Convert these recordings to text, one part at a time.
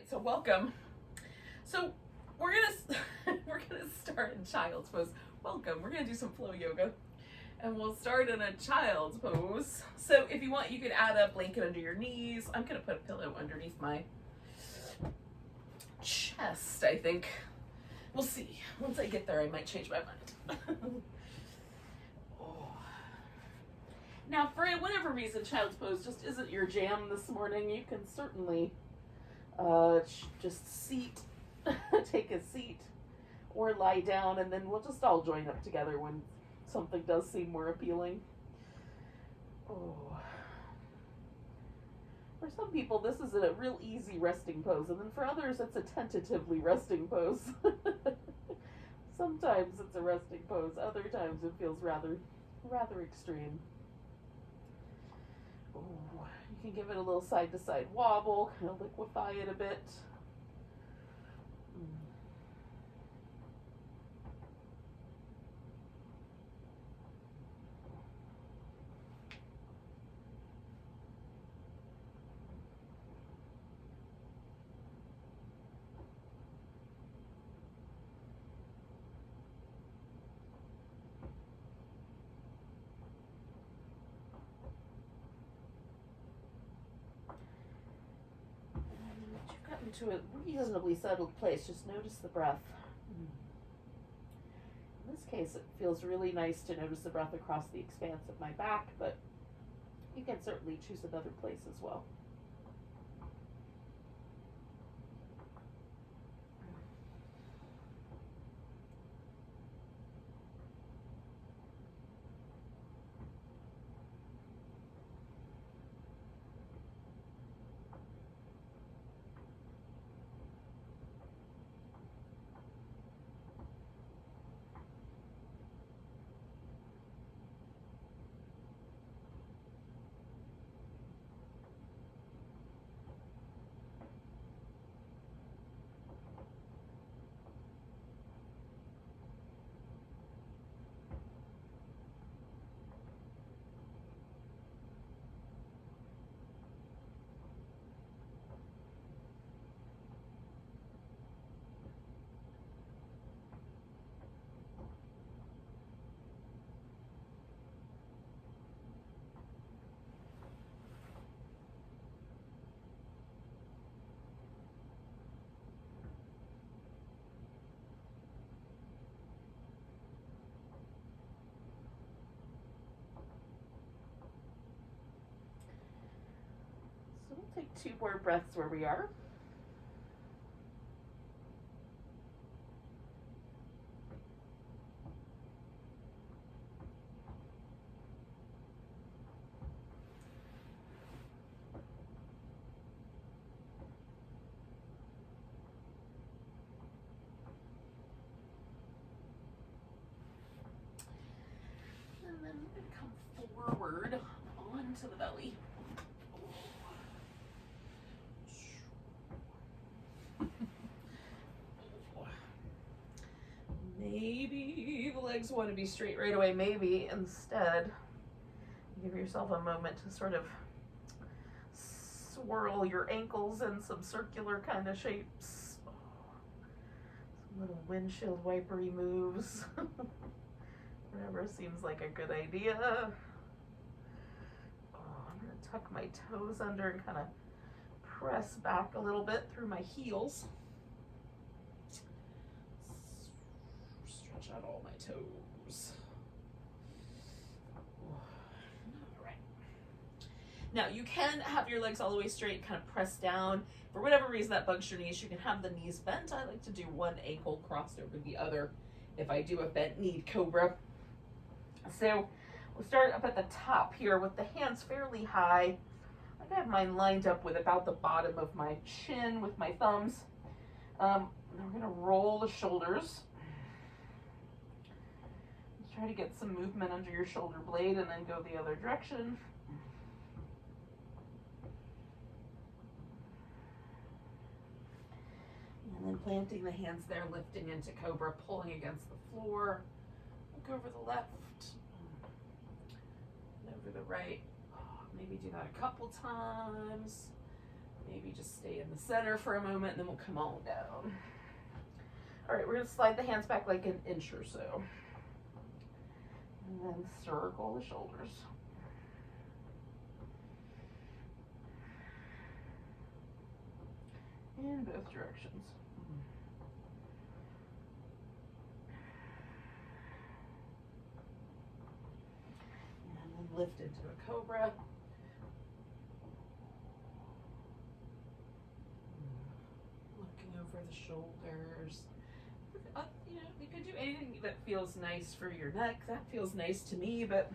so welcome. So we're gonna start in child's pose. Welcome. We're gonna do some flow yoga, and we'll start in a child's pose. So if you want, you could add a blanket under your knees. I'm gonna put a pillow underneath my chest, I think. We'll see. Once I get there, I might change my mind. Oh. Now, for whatever reason, child's pose just isn't your jam this morning, you can certainly just take a seat, or lie down, and then we'll just all join up together when something does seem more appealing. Oh. For some people, this is a real easy resting pose, and then for others, it's a tentatively resting pose. Sometimes it's a resting pose, other times it feels rather extreme. Oh, you can give it a little side-to-side wobble, kind of liquefy it a bit. Into a reasonably settled place, just notice the breath. In this case, it feels really nice to notice the breath across the expanse of my back, but you can certainly choose another place as well. So we'll take 2 more breaths where we are. And then we're going to come forward onto the belly. Maybe the legs want to be straight right away. Maybe instead, give yourself a moment to sort of swirl your ankles in some circular kind of shapes. Some little windshield wipery moves. Whatever seems like a good idea. Oh, I'm going to tuck my toes under and kind of press back a little bit through my heels. Stretch out all my toes. All right. Now you can have your legs all the way straight, kind of press down. For whatever reason that bugs your knees, you can have the knees bent. I like to do one ankle crossed over the other if I do a bent knee cobra. So we'll start up at the top here with the hands fairly high. I have mine lined up with about the bottom of my chin with my thumbs. We're going to roll the shoulders. Try to get some movement under your shoulder blade and then go the other direction. And then planting the hands there, lifting into Cobra, pulling against the floor. Look over the left and over the right. Maybe do that a couple times. Maybe just stay in the center for a moment, and then we'll come on down. All right, we're gonna slide the hands back like an inch or so. And then circle the shoulders. In both directions. And then lift into a cobra. Looking over the shoulders. You know, you could do anything that feels nice for your neck. That feels nice to me, but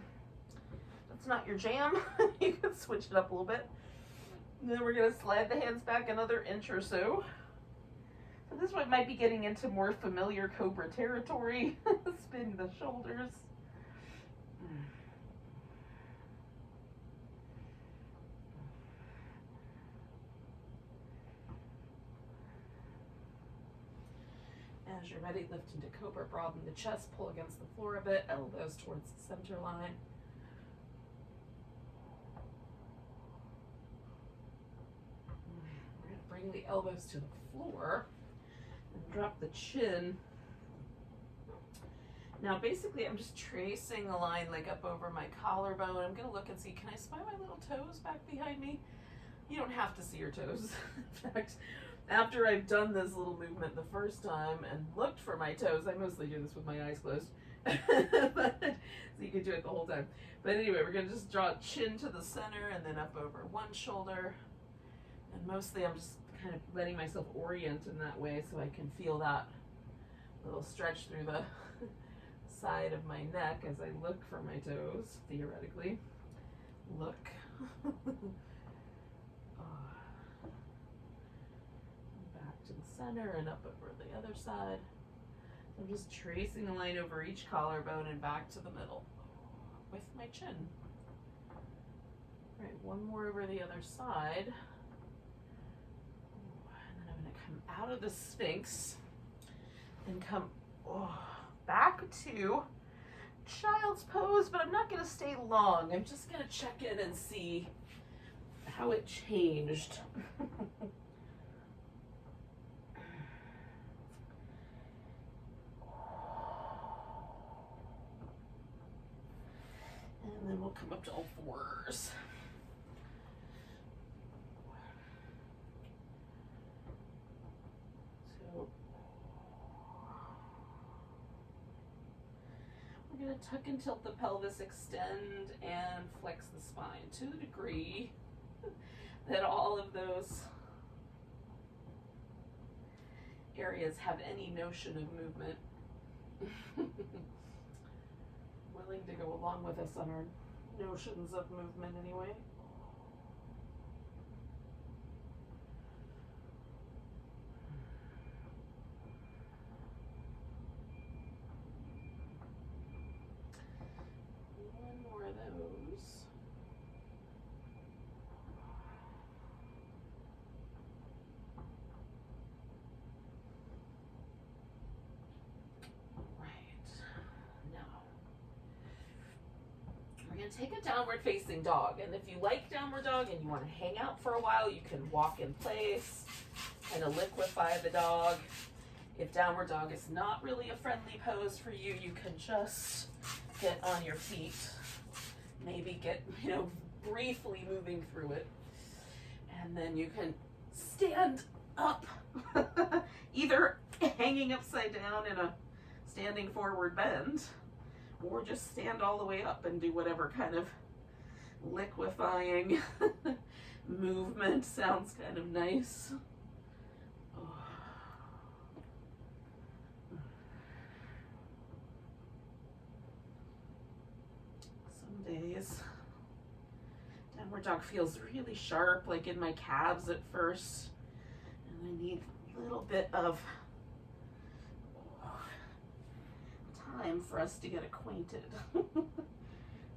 that's not your jam. You can switch it up a little bit. And then we're going to slide the hands back another inch or so. So this one might be getting into more familiar Cobra territory. Spin the shoulders. As you're ready, lift into Cobra, broaden the chest, pull against the floor a bit, elbows towards the center line. We're going to bring the elbows to the floor and drop the chin. Now basically I'm just tracing a line like up over my collarbone. I'm going to look and see, can I spy my little toes back behind me? You don't have to see your toes. In fact, after I've done this little movement the first time and looked for my toes, I mostly do this with my eyes closed, so you can do it the whole time. But anyway, we're going to just draw chin to the center and then up over one shoulder. And mostly I'm just kind of letting myself orient in that way so I can feel that little stretch through the side of my neck as I look for my toes, theoretically. Look. Back to the center and up over the other side. I'm just tracing a line over each collarbone and back to the middle with my chin. All right, one more over the other side. And then I'm going to come out of the Sphinx and come back to child's pose, but I'm not going to stay long. I'm just going to check in and see how it changed. And then we'll come up to all fours. So we're going to tuck and tilt the pelvis, extend and flex the spine to the degree that all of those areas have any notion of movement. Willing to go along with us on our notions of movement anyway. One more of those. Take a downward facing dog, and if you like downward dog and you want to hang out for a while, you can walk in place, kind of liquefy the dog. If downward dog is not really a friendly pose for you, you can just get on your feet, maybe get, briefly moving through it, and then you can stand up, either hanging upside down in a standing forward bend, or just stand all the way up and do whatever kind of liquefying movement sounds kind of nice. Some days downward dog feels really sharp, like in my calves at first, and I need a little bit of time for us to get acquainted.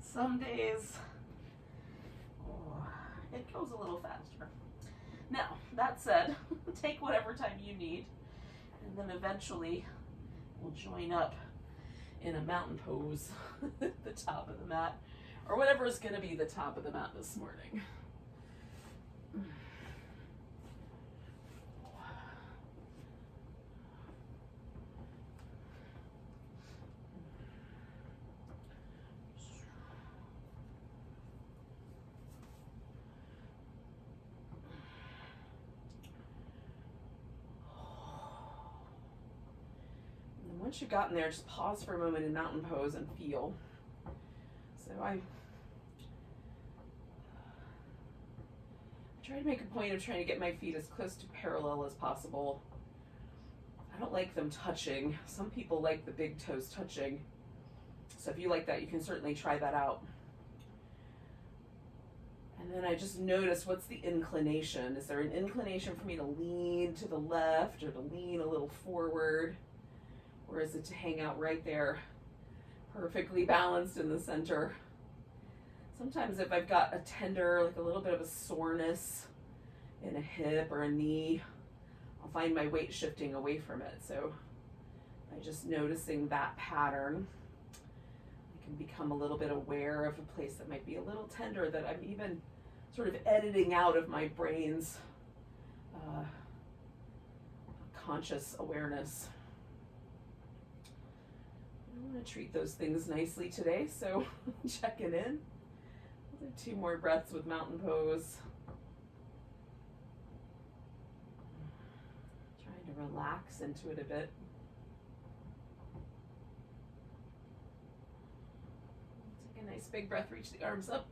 Some days it goes a little faster. Now, that said, take whatever time you need, and then eventually we'll join up in a mountain pose at the top of the mat, or whatever is going to be the top of the mat this morning. once you've gotten there, just pause for a moment in mountain pose and feel. So I try to make a point of trying to get my feet as close to parallel as possible. I don't like them touching. Some people like the big toes touching. So if you like that, you can certainly try that out. And then I just notice, what's the inclination? Is there an inclination for me to lean to the left or to lean a little forward? Or is it to hang out right there, perfectly balanced in the center? Sometimes if I've got a tender, like a little bit of a soreness in a hip or a knee, I'll find my weight shifting away from it. So by just noticing that pattern, I can become a little bit aware of a place that might be a little tender, that I'm even sort of editing out of my brain's conscious awareness. I want to treat those things nicely today, so checking in. I'll do 2 more breaths with mountain pose. Trying to relax into it a bit. Take a nice big breath, reach the arms up.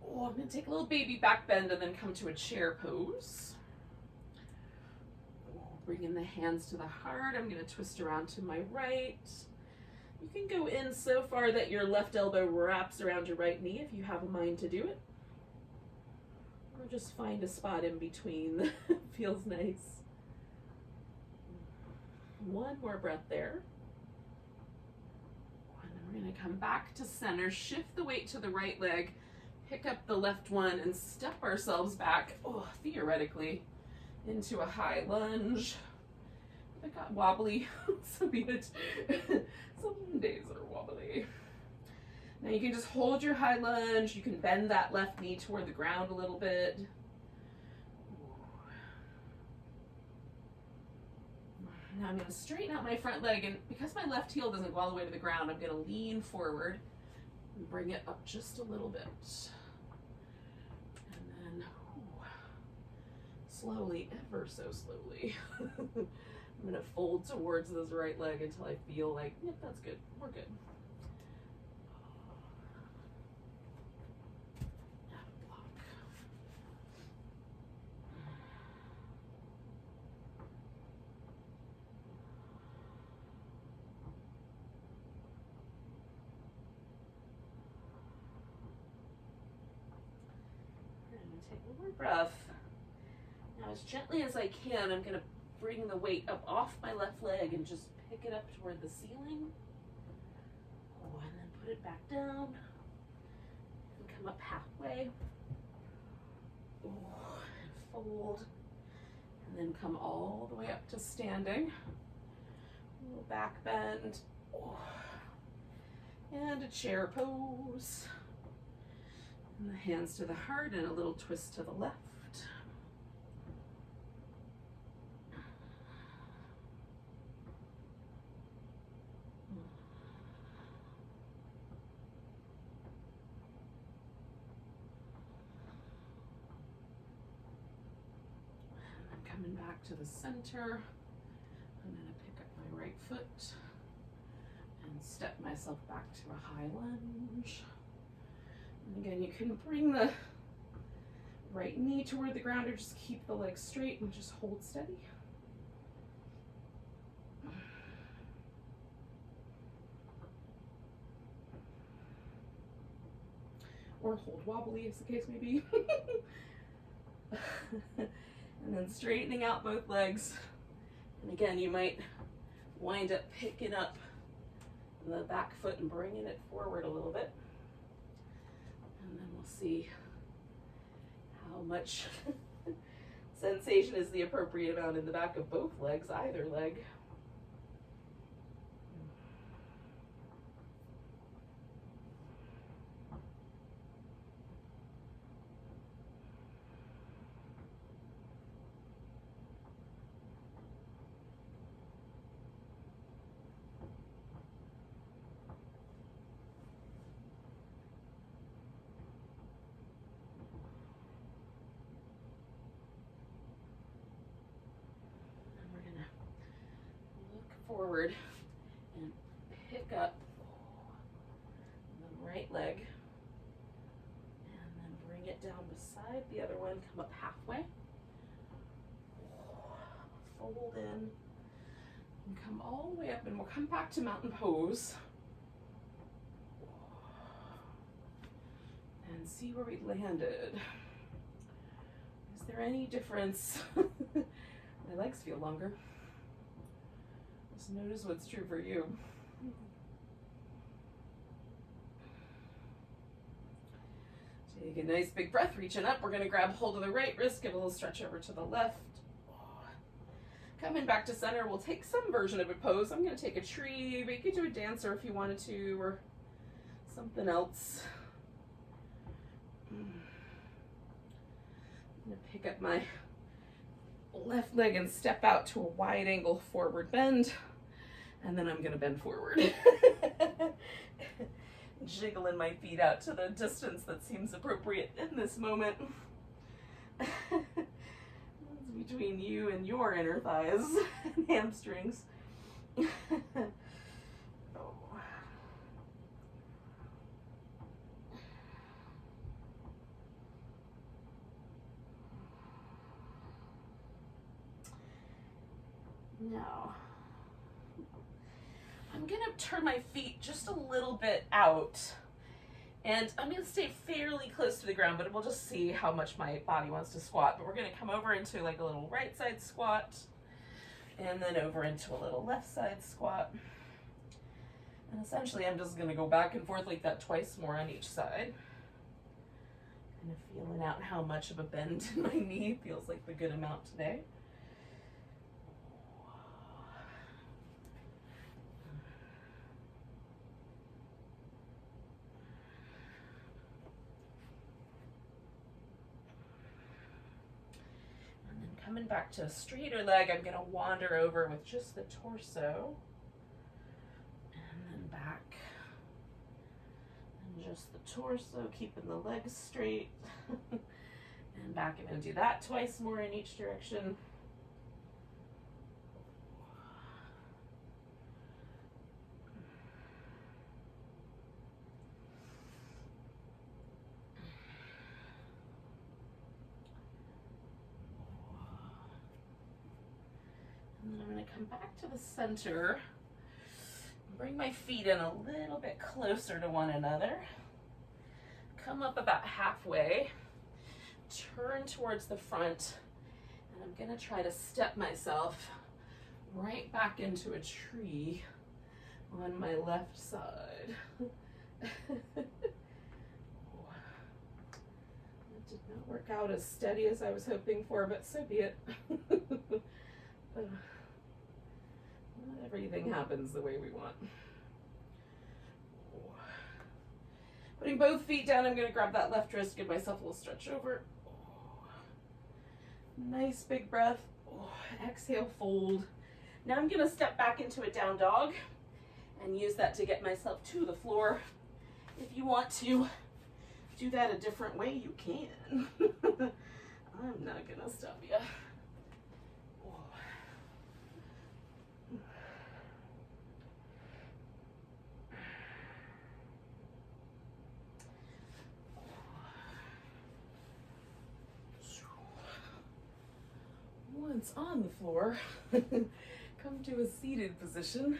Oh, I'm going to take a little baby back bend and then come to a chair pose. Bring in the hands to the heart. I'm going to twist around to my right. You can go in so far that your left elbow wraps around your right knee if you have a mind to do it. Or just find a spot in between that feels nice. 1 more breath there. And then we're going to come back to center, shift the weight to the right leg, pick up the left one, and step ourselves back, theoretically, into a high lunge. I got wobbly. Some days are wobbly. Now you can just hold your high lunge. You can bend that left knee toward the ground a little bit. Now I'm going to straighten out my front leg, and because my left heel doesn't go all the way to the ground, I'm going to lean forward and bring it up just a little bit. And then slowly, ever so slowly, I'm going to fold towards this right leg until I feel like, yep, that's good. We're good. Block. I'm going to take one more breath. Now, as gently as I can, I'm going to bring the weight up off my left leg and just pick it up toward the ceiling. And then put it back down. And come up halfway. And fold. And then come all the way up to standing. A little back bend. And a chair pose. And the hands to the heart and a little twist to the left. Coming back to the center, I'm going to pick up my right foot and step myself back to a high lunge. And again, you can bring the right knee toward the ground or just keep the leg straight and just hold steady. Or hold wobbly, as the case may be. And then straightening out both legs. And again, you might wind up picking up the back foot and bringing it forward a little bit. And then we'll see how much sensation is the appropriate amount in the back of both legs, either leg. Forward back up. And then right leg. And then bring it down beside the other one. Come up halfway. Fold in. And come all the way up, and we'll come back to mountain pose. And see where we landed. Is there any difference? My legs feel longer. Just notice what's true for you. Take a nice big breath, reaching up. We're going to grab hold of the right wrist, give a little stretch over to the left. Coming back to center, we'll take some version of a pose. I'm going to take a tree, but you could do a dancer if you wanted to, or something else. I'm going to pick up my left leg and step out to a wide angle forward bend, and then I'm going to bend forward. Jiggling my feet out to the distance that seems appropriate in this moment. Between you and your inner thighs and hamstrings. Oh. Now, I'm gonna turn my feet just a little bit out. And I'm going to stay fairly close to the ground, but we'll just see how much my body wants to squat. But we're going to come over into like a little right side squat, and then over into a little left side squat. And essentially I'm just going to go back and forth like that twice more on each side. Kind of feeling out how much of a bend in my knee feels like the good amount today. Coming back to a straighter leg, I'm going to wander over with just the torso. And then back. And just the torso, keeping the legs straight. And back. I'm going to do that twice more in each direction. And then I'm going to come back to the center, bring my feet in a little bit closer to one another, come up about halfway, turn towards the front, and I'm going to try to step myself right back into a tree on my left side. That did not work out as steady as I was hoping for, but so be it. Not everything happens the way we want. Putting both feet down, I'm going to grab that left wrist, give myself a little stretch over. Nice big breath. Exhale, fold. Now I'm going to step back into a down dog and use that to get myself to the floor. If you want to do that a different way, you can. I'm not going to stop you. Once on the floor, come to a seated position.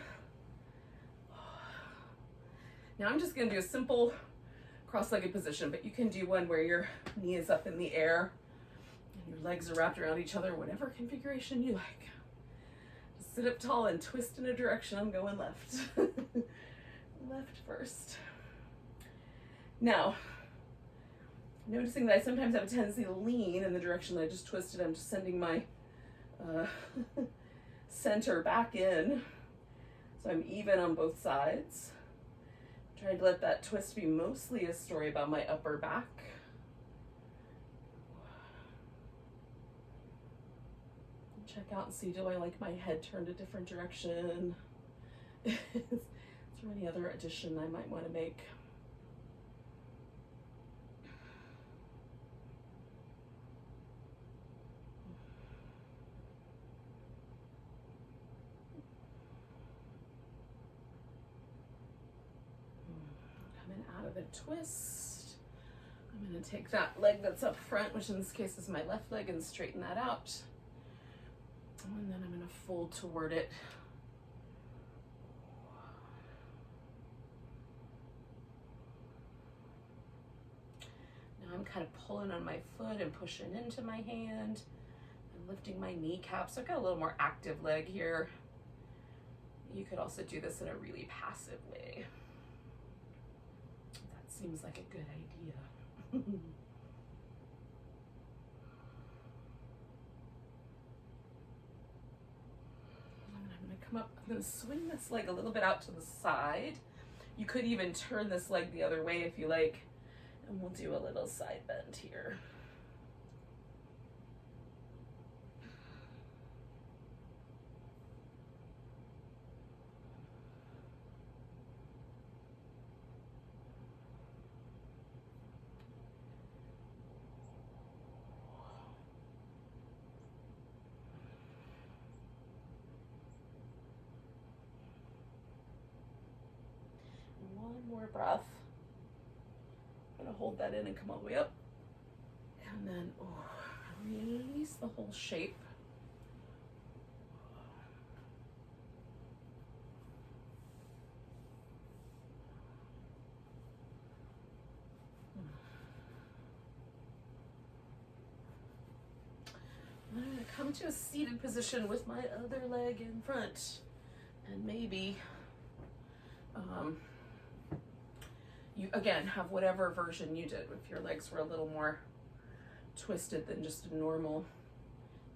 Now I'm just going to do a simple cross-legged position, but you can do one where your knee is up in the air and your legs are wrapped around each other, whatever configuration you like. Just sit up tall and twist in a direction. I'm going left. Left first. Now, noticing that I sometimes have a tendency to lean in the direction that I just twisted, I'm just sending my center back in, so I'm even on both sides. Trying to let that twist be mostly a story about my upper back. Check out and see, do I like my head turned a different direction? Is there any other addition I might want to make? twist. I'm going to take that leg that's up front, which in this case is my left leg, and straighten that out. And then I'm going to fold toward it. Now I'm kind of pulling on my foot and pushing into my hand and lifting my kneecap. So I've got a little more active leg here. You could also do this in a really passive way. That seems like a good idea. I'm going to come up, I'm going to swing this leg a little bit out to the side. You could even turn this leg the other way if you like, and we'll do a little side bend here. One more breath. I'm gonna hold that in and come all the way up. And then release the whole shape. I'm gonna come to a seated position with my other leg in front, and maybe you again have whatever version you did. If your legs were a little more twisted than just a normal,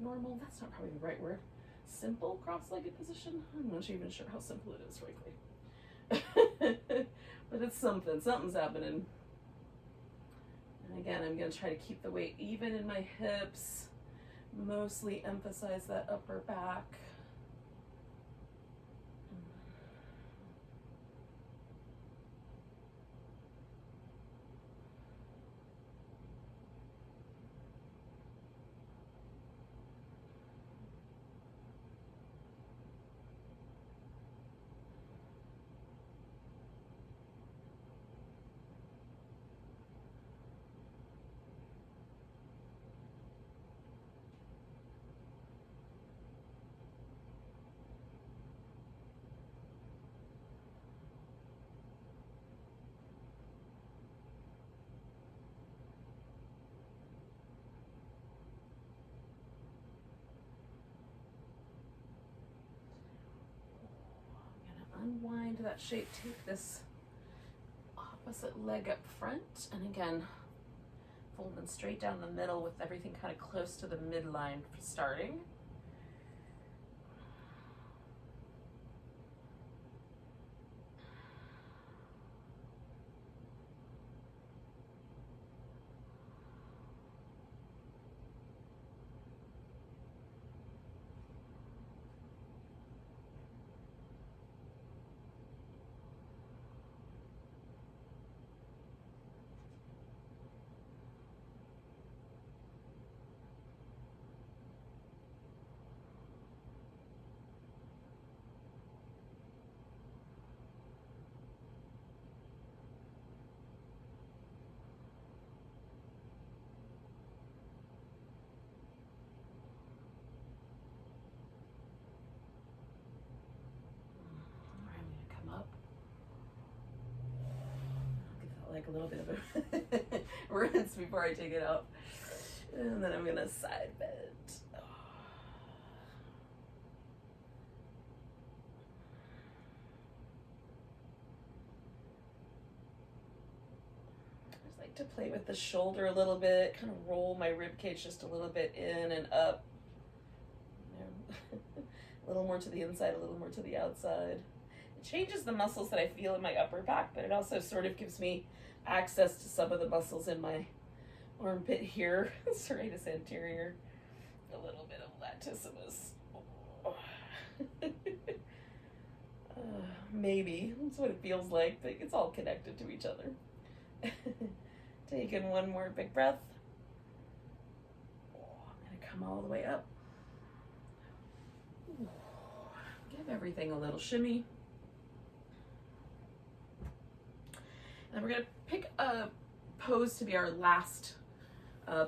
that's not probably the right word, simple cross-legged position. I'm not even sure how simple it is, frankly. But it's something's happening. And again, I'm gonna try to keep the weight even in my hips, mostly emphasize that upper back. Unwind that shape, take this opposite leg up front, and again, folding straight down the middle with everything kind of close to the midline for starting. Like a little bit of a rinse before I take it out. And then I'm gonna side bend. I just like to play with the shoulder a little bit, kind of roll my rib cage just a little bit in and up. A little more to the inside, a little more to the outside. It changes the muscles that I feel in my upper back, but it also sort of gives me access to some of the muscles in my armpit here, serratus anterior, a little bit of latissimus. Maybe, that's what it feels like, but it's all connected to each other. Taking one more big breath. I'm gonna come all the way up. Give everything a little shimmy. And we're gonna pick a pose to be our last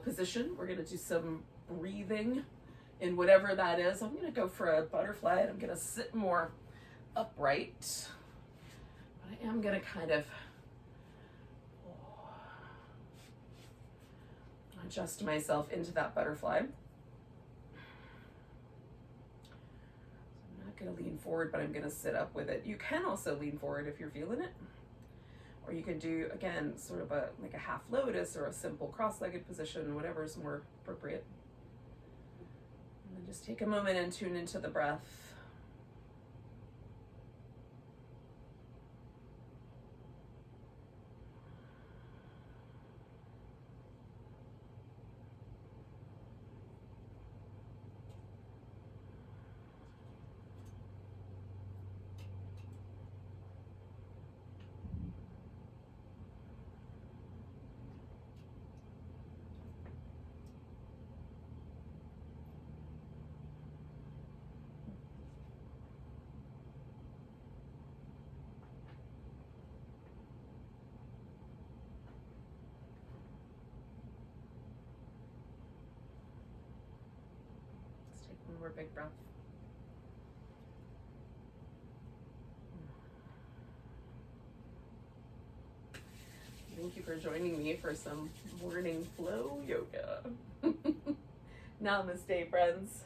position. We're gonna do some breathing in whatever that is. I'm gonna go for a butterfly, and I'm gonna sit more upright. But I am gonna kind of adjust myself into that butterfly. I'm not gonna lean forward, but I'm gonna sit up with it. You can also lean forward if you're feeling it. Or you can do, again, sort of like a half lotus or a simple cross-legged position, whatever is more appropriate. And then just take a moment and tune into the breath. One more big breath. Thank you for joining me for some morning flow yoga. Namaste, friends.